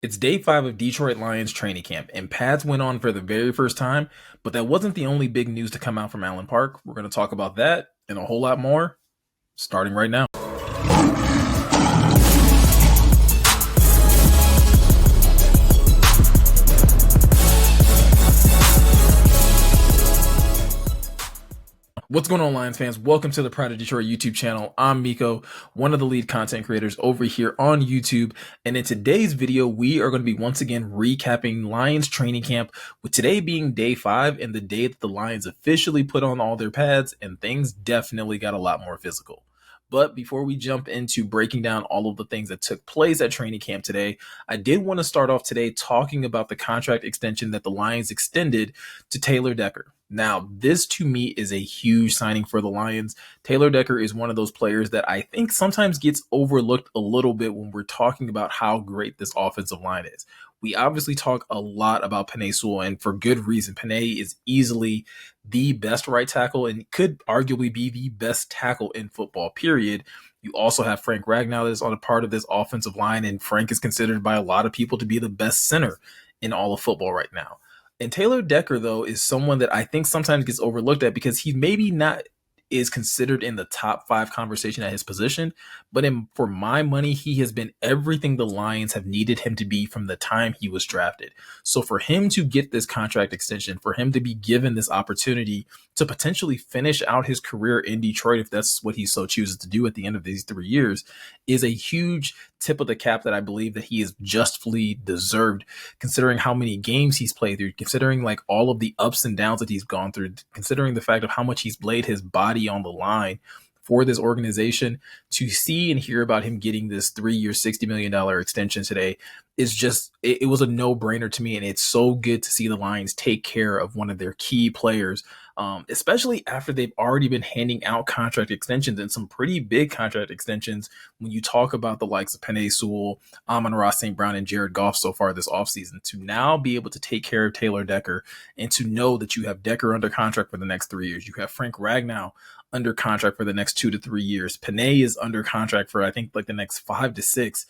It's day 5 of Detroit Lions training camp, and pads went on for the very first time, but that wasn't the only big news to come out from Allen Park. We're going to talk about that and a whole lot more starting right now. What's going on, Lions fans? Welcome to the Pride of Detroit YouTube channel. I'm Miko, one of the lead content creators over here on YouTube. And in today's video, we are going to be once again recapping Lions training camp, with today being day 5 and the day that the Lions officially put on all their pads, and things definitely got a lot more physical. But before we jump into breaking down all of the things that took place at training camp today, I did want to start off today talking about the contract extension that the Lions extended to Taylor Decker. Now, this to me is a huge signing for the Lions. Taylor Decker is one of those players that I think sometimes gets overlooked a little bit when we're talking about how great this offensive line is. We obviously talk a lot about Penei Sewell, and for good reason. Penei is easily the best right tackle and could arguably be the best tackle in football, period. You also have Frank Ragnow that is on a part of this offensive line, and Frank is considered by a lot of people to be the best center in all of football right now. And Taylor Decker, though, is someone that I think sometimes gets overlooked at because he maybe not is considered in the top 5 conversation at his position. But for my money, he has been everything the Lions have needed him to be from the time he was drafted. So for him to get this contract extension, for him to be given this opportunity to potentially finish out his career in Detroit, if that's what he so chooses to do at the end of these 3 years, is a huge tip of the cap that I believe that he is justly deserved, considering how many games he's played through, considering like all of the ups and downs that he's gone through, considering the fact of how much he's laid his body on the line for this organization. To see and hear about him getting this 3-year, $60 million extension today is just, it was a no-brainer to me. And it's so good to see the Lions take care of one of their key players, especially after they've already been handing out contract extensions, and some pretty big contract extensions when you talk about the likes of Penei Sewell, Amon-Ra St. Brown, and Jared Goff so far this offseason. To now be able to take care of Taylor Decker, and to know that you have Decker under contract for the next 3 years. You have Frank Ragnow under contract for the next 2 to 3 years. Penei is under contract for, I think, like the next 5 to 6.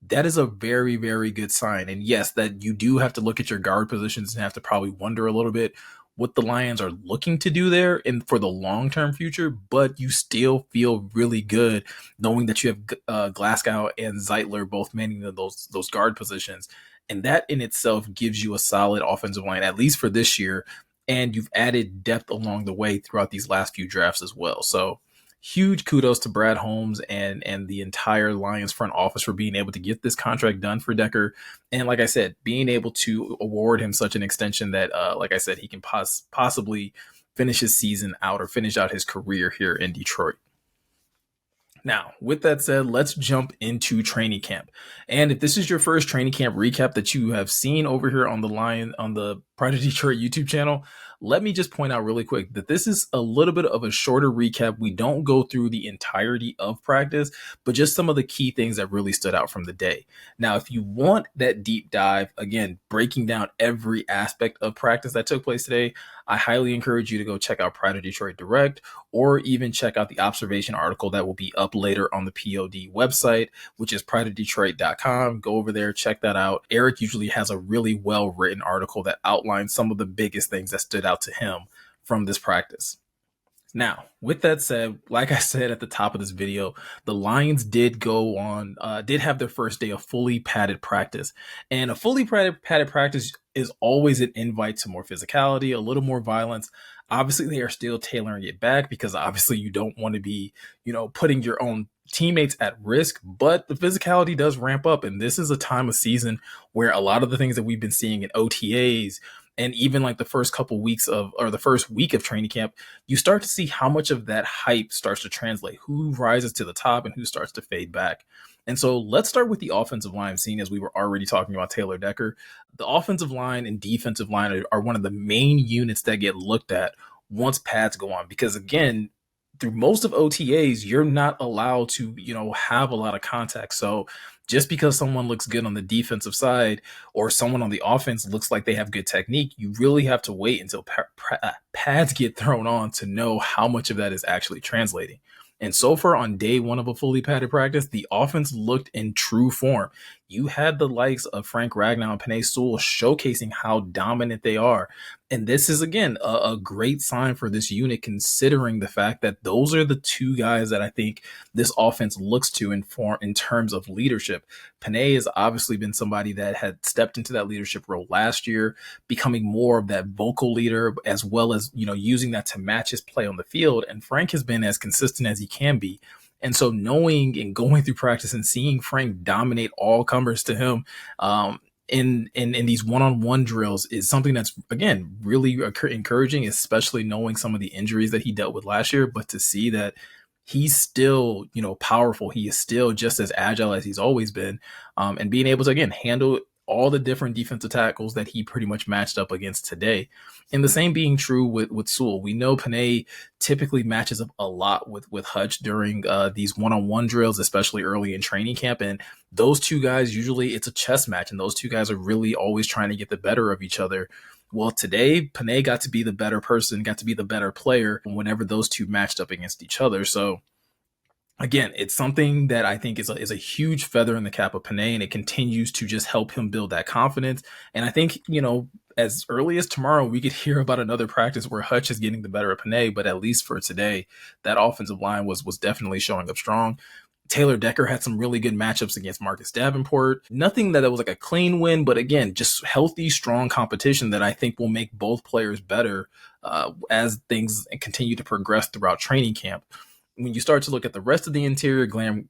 That is a very, very good sign. And yes, that you do have to look at your guard positions and have to probably wonder a little bit what the Lions are looking to do there and for the long-term future, but you still feel really good knowing that you have Glasgow and Zeitler both manning those guard positions. And that in itself gives you a solid offensive line, at least for this year. And you've added depth along the way throughout these last few drafts as well. So huge kudos to Brad Holmes and the entire Lions front office for being able to get this contract done for Decker. And like I said, being able to award him such an extension that, like I said, he can possibly finish his season out or finish out his career here in Detroit. Now, with that said, let's jump into training camp. And if this is your first training camp recap that you have seen over here on the Pride of Detroit YouTube channel, let me just point out really quick that this is a little bit of a shorter recap. We don't go through the entirety of practice, but just some of the key things that really stood out from the day. Now, if you want that deep dive, again, breaking down every aspect of practice that took place today, I highly encourage you to go check out Pride of Detroit Direct, or even check out the observation article that will be up later on the POD website, which is prideofdetroit.com. Go over there, check that out. Eric usually has a really well-written article that outlines some of the biggest things that stood out to him from this practice. Now, with that said, like I said at the top of this video, the Lions did have their first day of fully padded practice. And a fully padded practice is always an invite to more physicality, a little more violence. Obviously, they are still tailoring it back because obviously you don't want to be, putting your own teammates at risk, but the physicality does ramp up. And this is a time of season where a lot of the things that we've been seeing in OTAs, and even like the first the first week of training camp, you start to see how much of that hype starts to translate, who rises to the top and who starts to fade back. And so let's start with the offensive line, seeing as we were already talking about Taylor Decker. The offensive line and defensive line are one of the main units that get looked at once pads go on, because again, through most of OTAs, you're not allowed to, have a lot of contact. So just because someone looks good on the defensive side or someone on the offense looks like they have good technique, you really have to wait until pads get thrown on to know how much of that is actually translating. And so far on day 1 of a fully padded practice, the offense looked in true form. you had the likes of Frank Ragnow and Penei Sewell showcasing how dominant they are. And this is, again, a great sign for this unit, considering the fact that those are the two guys that I think this offense looks to in terms of leadership. Penei has obviously been somebody that had stepped into that leadership role last year, becoming more of that vocal leader, as well as, using that to match his play on the field. And Frank has been as consistent as he can be. And so knowing and going through practice and seeing Frank dominate all comers to him, in these one-on-one drills is something that's, again, really encouraging, especially knowing some of the injuries that he dealt with last year. But to see that he's still, powerful, he is still just as agile as he's always been, and being able to, again, handle all the different defensive tackles that he pretty much matched up against today. And the same being true with Sewell. We know Penei typically matches up a lot with Hutch during these one-on-one drills, especially early in training camp. And those two guys, usually it's a chess match, and those two guys are really always trying to get the better of each other. Well, today, Penei got to be the better person, got to be the better player whenever those two matched up against each other. So again, it's something that I think is a huge feather in the cap of Penei, and it continues to just help him build that confidence. And I think, as early as tomorrow, we could hear about another practice where Hutch is getting the better of Penei, but at least for today, that offensive line was definitely showing up strong. Taylor Decker had some really good matchups against Marcus Davenport. Nothing that was like a clean win, but again, just healthy, strong competition that I think will make both players better as things continue to progress throughout training camp. When you start to look at the rest of the interior, Graham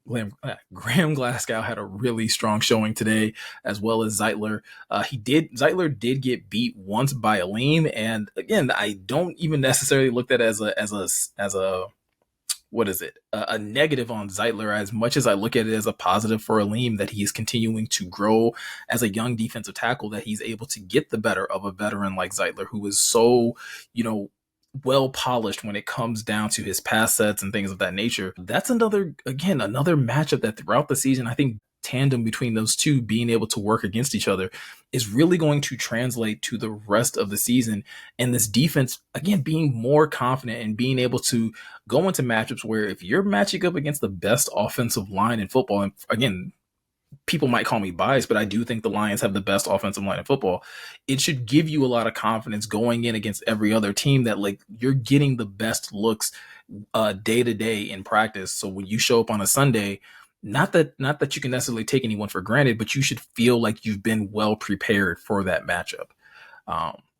Glasgow had a really strong showing today, as well as Zeitler. Zeitler did get beat once by Aleem, and again, I don't even necessarily look at it as a what is it, a negative on Zeitler, as much as I look at it as a positive for Aleem, that he is continuing to grow as a young defensive tackle, that he's able to get the better of a veteran like Zeitler, who is so, well polished when it comes down to his pass sets and things of that nature. That's another matchup that throughout the season, I think tandem between those two being able to work against each other is really going to translate to the rest of the season. And this defense, again, being more confident and being able to go into matchups where if you're matching up against the best offensive line in football, and again, people might call me biased, but I do think the Lions have the best offensive line in football. It should give you a lot of confidence going in against every other team that, like, you're getting the best looks day to day in practice. So when you show up on a Sunday, not that you can necessarily take anyone for granted, but you should feel like you've been well prepared for that matchup.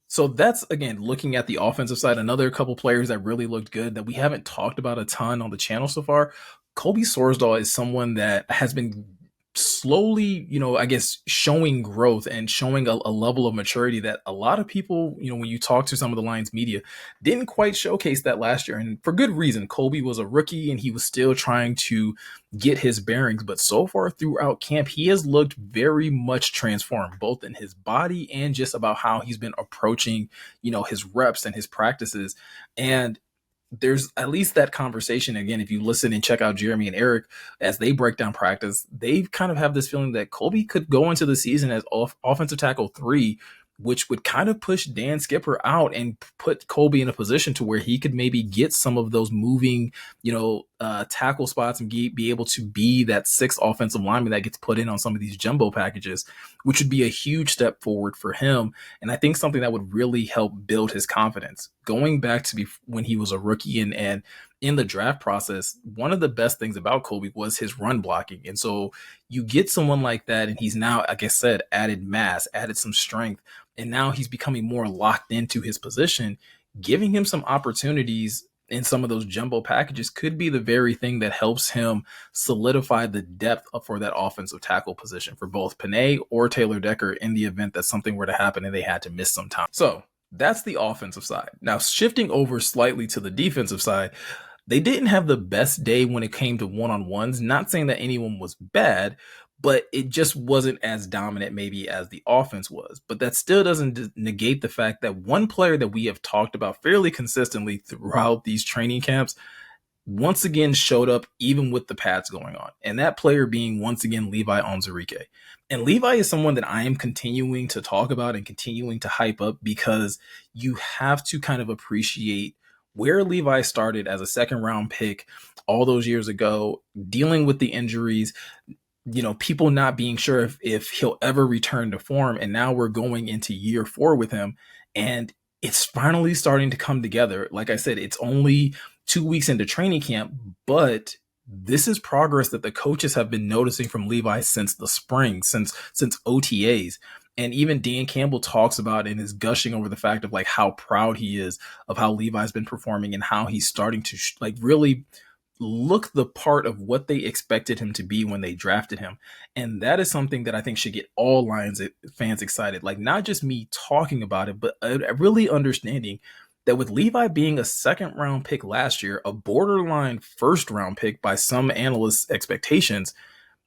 So that's, again, looking at the offensive side. Another couple players that really looked good that we haven't talked about a ton on the channel so far. Colby Sorsdahl is someone that has been slowly, I guess, showing growth and showing a level of maturity that a lot of people, when you talk to some of the Lions media, didn't quite showcase that last year. And for good reason. Colby was a rookie and he was still trying to get his bearings. But so far throughout camp, he has looked very much transformed, both in his body and just about how he's been approaching, his reps and his practices. And there's at least that conversation. Again, if you listen and check out Jeremy and Eric as they break down practice, they kind of have this feeling that Colby could go into the season as offensive tackle 3, which would kind of push Dan Skipper out and put Colby in a position to where he could maybe get some of those moving, tackle spots and be able to be that 6th offensive lineman that gets put in on some of these jumbo packages, which would be a huge step forward for him. And I think something that would really help build his confidence. Going back to when he was a rookie and in the draft process, one of the best things about Colby was his run blocking. And so you get someone like that, and he's now, like I said, added mass, added some strength, and now he's becoming more locked into his position. Giving him some opportunities in some of those jumbo packages could be the very thing that helps him solidify the depth for that offensive tackle position for both Penei or Taylor Decker in the event that something were to happen and they had to miss some time. So that's the offensive side. Now, shifting over slightly to the defensive side, they didn't have the best day when it came to one-on-ones. Not saying that anyone was bad, but it just wasn't as dominant maybe as the offense was. But that still doesn't negate the fact that one player that we have talked about fairly consistently throughout these training camps once again showed up even with the pads going on. And that player being, once again, Levi Onwuzurike. And Levi is someone that I am continuing to talk about and continuing to hype up, because you have to kind of appreciate where Levi started as a 2nd round pick all those years ago, dealing with the injuries, people not being sure if he'll ever return to form. And now we're going into year 4 with him, and it's finally starting to come together. Like I said, it's only 2 weeks into training camp, but this is progress that the coaches have been noticing from Levi since the spring, since OTAs. And even Dan Campbell talks about and is gushing over the fact of like how proud he is of how Levi's been performing and how he's starting to like really look the part of what they expected him to be when they drafted him. And that is something that I think should get all Lions fans excited. Like, not just me talking about it, but really understanding that with Levi being a second round pick last year, a borderline first round pick by some analysts' expectations,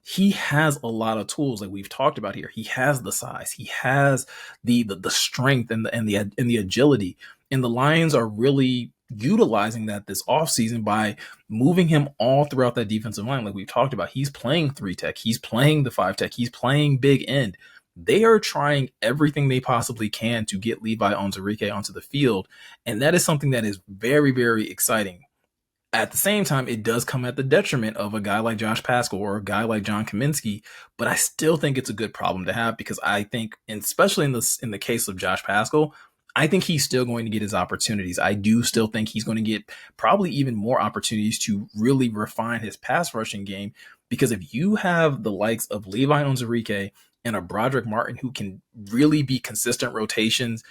he has a lot of tools like we've talked about here. He has the size, he has the strength and the agility. And the Lions are really utilizing that this offseason by moving him all throughout that defensive line. Like we've talked about, he's playing 3 tech, he's playing the 5 tech, he's playing big end. They are trying everything they possibly can to get Levi Onwuzurike onto the field. And that is something that is very, very exciting. At the same time, it does come at the detriment of a guy like Josh Paschal or a guy like John Kaminsky, but I still think it's a good problem to have, because I think, and especially in the case of Josh Paschal, I think he's still going to get his opportunities. I do still think he's going to get probably even more opportunities to really refine his pass rushing game, because if you have the likes of Levi Onwuzurike and a Broderick Martin who can really be consistent rotations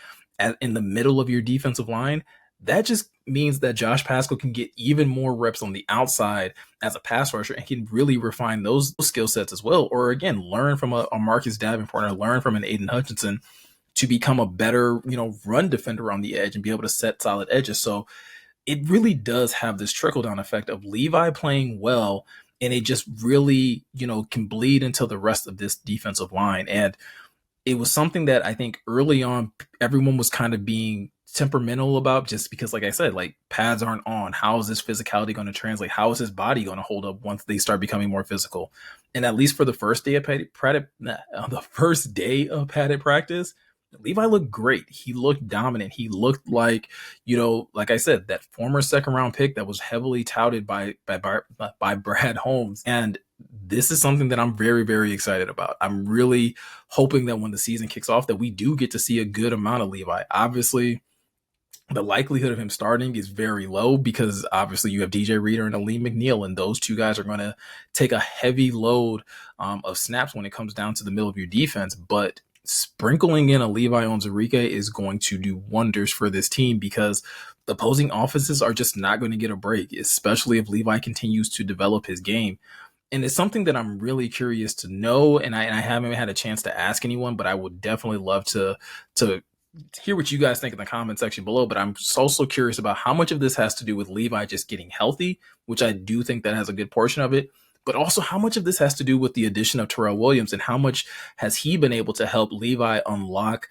in the middle of your defensive line, that just means that Josh Paschal can get even more reps on the outside as a pass rusher and can really refine those skill sets as well. Or again, learn from a Marcus Davenport or learn from an Aiden Hutchinson to become a better, run defender on the edge and be able to set solid edges. So it really does have this trickle down effect of Levi playing well, and it just really, can bleed into the rest of this defensive line. And it was something that I think early on everyone was kind of being temperamental about, just because, like I said, like pads aren't on. How is this physicality going to translate? How is his body going to hold up once they start becoming more physical? And at least for the first day of padded practice, Levi looked great. He looked dominant. He looked like, like I said, that former second round pick that was heavily touted by Brad Holmes. And this is something that I'm very, very excited about. I'm really hoping that when the season kicks off, that we do get to see a good amount of Levi. Obviously, the likelihood of him starting is very low, because obviously you have DJ Reader and Aleem McNeil, and those two guys are going to take a heavy load of snaps when it comes down to the middle of your defense. But sprinkling in a Levi Onwuzurike is going to do wonders for this team, because the opposing offenses are just not going to get a break, especially if Levi continues to develop his game. And it's something that I'm really curious to know, and I haven't had a chance to ask anyone, but I would definitely love to hear what you guys think in the comment section below. But I'm also curious about how much of this has to do with Levi just getting healthy, which I do think that has a good portion of it, but also how much of this has to do with the addition of Terrell Williams, and how much has he been able to help Levi unlock,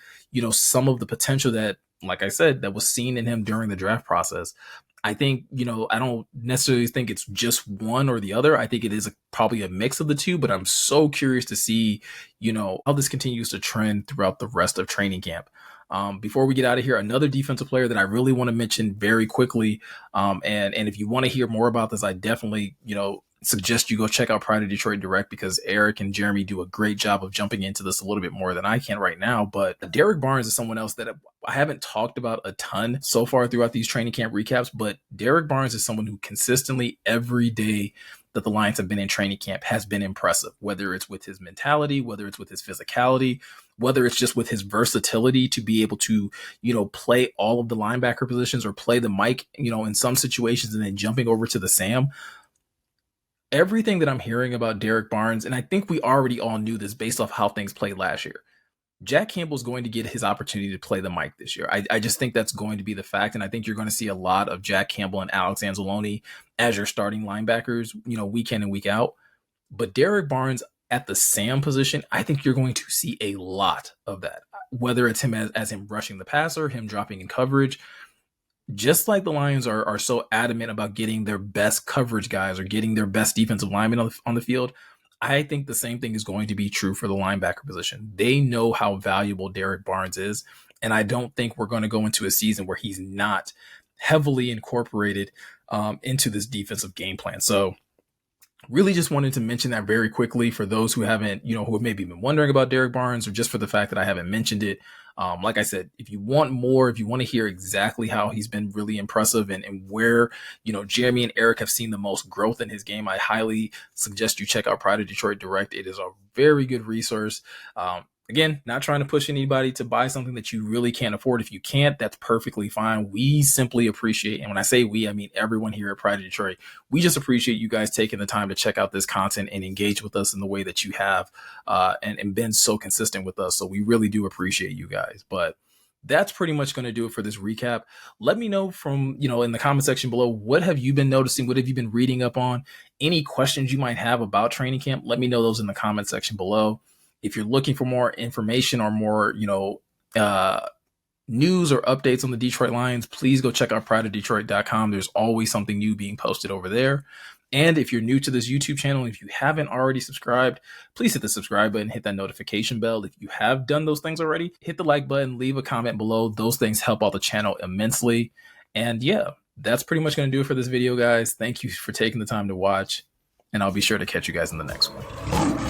some of the potential that, like I said, that was seen in him during the draft process. I think, I don't necessarily think it's just one or the other. I think it is probably a mix of the two, but I'm so curious to see, how this continues to trend throughout the rest of training camp. Before we get out of here, another defensive player that I really want to mention very quickly, and if you want to hear more about this, I definitely, suggest you go check out Pride of Detroit Direct, because Eric and Jeremy do a great job of jumping into this a little bit more than I can right now. But Derek Barnes is someone else that I haven't talked about a ton so far throughout these training camp recaps, but Derek Barnes is someone who consistently every day that the Lions have been in training camp has been impressive, whether it's with his mentality, whether it's with his physicality, whether it's just with his versatility to be able to, play all of the linebacker positions or play the Mike, in some situations, and then jumping over to the Sam. Everything that I'm hearing about Derek Barnes, and I think we already all knew this based off how things played last year, Jack Campbell's going to get his opportunity to play the Mike this year. I just think that's going to be the fact, and I think you're going to see a lot of Jack Campbell and Alex Anzalone as your starting linebackers, week in and week out. But Derek Barnes at the Sam position, I think you're going to see a lot of that, whether it's him as him rushing the passer, him dropping in coverage. Just like the Lions are so adamant about getting their best coverage guys or getting their best defensive linemen on the field, I think the same thing is going to be true for the linebacker position. They know how valuable Derek Barnes is, and I don't think we're going to go into a season where he's not heavily incorporated into this defensive game plan. So Really just wanted to mention that very quickly for those who haven't, who have maybe been wondering about Derek Barnes, or just for the fact that I haven't mentioned it. Like I said, if you want more, if you want to hear exactly how he's been really impressive, and where, Jeremy and Eric have seen the most growth in his game, I highly suggest you check out Pride of Detroit Direct. It is a very good resource. Again, not trying to push anybody to buy something that you really can't afford. If you can't, that's perfectly fine. We simply appreciate, and when I say we, I mean everyone here at Pride of Detroit, we just appreciate you guys taking the time to check out this content and engage with us in the way that you have, and been so consistent with us. So we really do appreciate you guys. But that's pretty much going to do it for this recap. Let me know from, in the comment section below, what have you been noticing? What have you been reading up on? Any questions you might have about training camp? Let me know those in the comment section below. If you're looking for more information or more, news or updates on the Detroit Lions, please go check out prideofdetroit.com. There's always something new being posted over there. And if you're new to this YouTube channel, if you haven't already subscribed, please hit the subscribe button, hit that notification bell. If you have done those things already, hit the like button, leave a comment below. Those things help out the channel immensely. And yeah, that's pretty much going to do it for this video, guys. Thank you for taking the time to watch, and I'll be sure to catch you guys in the next one.